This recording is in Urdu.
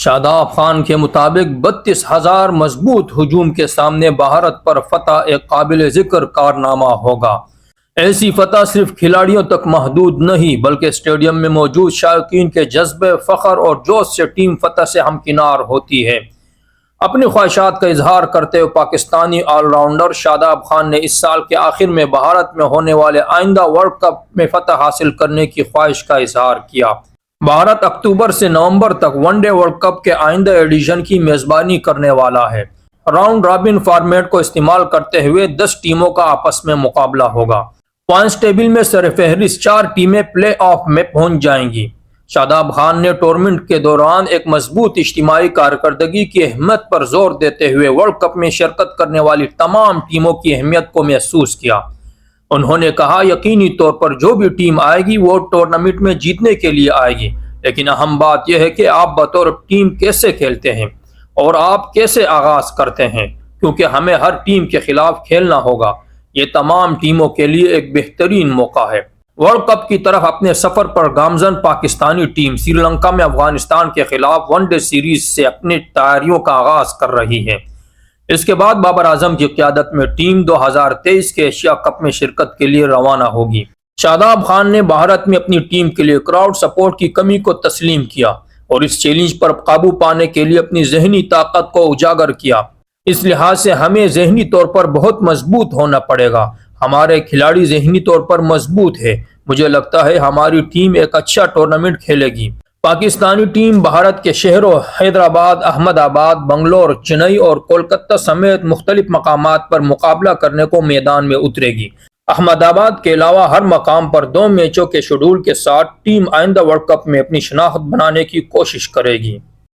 شاداب خان کے مطابق 32,000 مضبوط ہجوم کے سامنے بھارت پر فتح ایک قابل ذکر کارنامہ ہوگا۔ ایسی فتح صرف کھلاڑیوں تک محدود نہیں بلکہ اسٹیڈیم میں موجود شائقین کے جذبے، فخر اور جوش سے ٹیم فتح سے ہمکنار ہوتی ہے۔ اپنی خواہشات کا اظہار کرتے ہوئے پاکستانی آل راؤنڈر شاداب خان نے اس سال کے آخر میں بھارت میں ہونے والے آئندہ ورلڈ کپ میں فتح حاصل کرنے کی خواہش کا اظہار کیا۔ بھارت اکتوبر سے نومبر تک ون ڈے ورلڈ کپ کے آئندہ ایڈیشن کی میزبانی کرنے والا ہے۔ راؤنڈ رابن فارمیٹ کو استعمال کرتے ہوئے 10 ٹیموں کا آپس میں مقابلہ ہوگا۔ پوائنٹس ٹیبل میں سرفہرست 4 ٹیمیں پلے آف میں پہنچ جائیں گی۔ شاداب خان نے ٹورنامنٹ کے دوران ایک مضبوط اجتماعی کارکردگی کی اہمیت پر زور دیتے ہوئے ورلڈ کپ میں شرکت کرنے والی تمام ٹیموں کی اہمیت کو محسوس کیا۔ انہوں نے کہا، یقینی طور پر جو بھی ٹیم آئے گی وہ ٹورنامنٹ میں جیتنے کے لیے آئے گی، لیکن اہم بات یہ ہے کہ آپ بطور ٹیم کیسے کھیلتے ہیں اور آپ کیسے آغاز کرتے ہیں، کیونکہ ہمیں ہر ٹیم کے خلاف کھیلنا ہوگا۔ یہ تمام ٹیموں کے لیے ایک بہترین موقع ہے۔ ورلڈ کپ کی طرف اپنے سفر پر گامزن پاکستانی ٹیم سری لنکا میں افغانستان کے خلاف ون ڈے سیریز سے اپنی تیاریوں کا آغاز کر رہی ہے۔ اس کے بعد بابر اعظم کی قیادت میں ٹیم 2023 کے ایشیا کپ میں شرکت کے لیے روانہ ہوگی۔ شاداب خان نے بھارت میں اپنی ٹیم کے لیے کراؤڈ سپورٹ کی کمی کو تسلیم کیا اور اس چیلنج پر قابو پانے کے لیے اپنی ذہنی طاقت کو اجاگر کیا۔ اس لحاظ سے ہمیں ذہنی طور پر بہت مضبوط ہونا پڑے گا۔ ہمارے کھلاڑی ذہنی طور پر مضبوط ہے۔ مجھے لگتا ہے ہماری ٹیم ایک اچھا ٹورنامنٹ کھیلے گی۔ پاکستانی ٹیم بھارت کے شہروں حیدرآباد، احمد آباد، بنگلور، چنئی اور کولکتہ سمیت مختلف مقامات پر مقابلہ کرنے کو میدان میں اترے گی۔ احمد آباد کے علاوہ ہر مقام پر 2 میچوں کے شیڈول کے ساتھ ٹیم آئندہ ورلڈ کپ میں اپنی شناخت بنانے کی کوشش کرے گی۔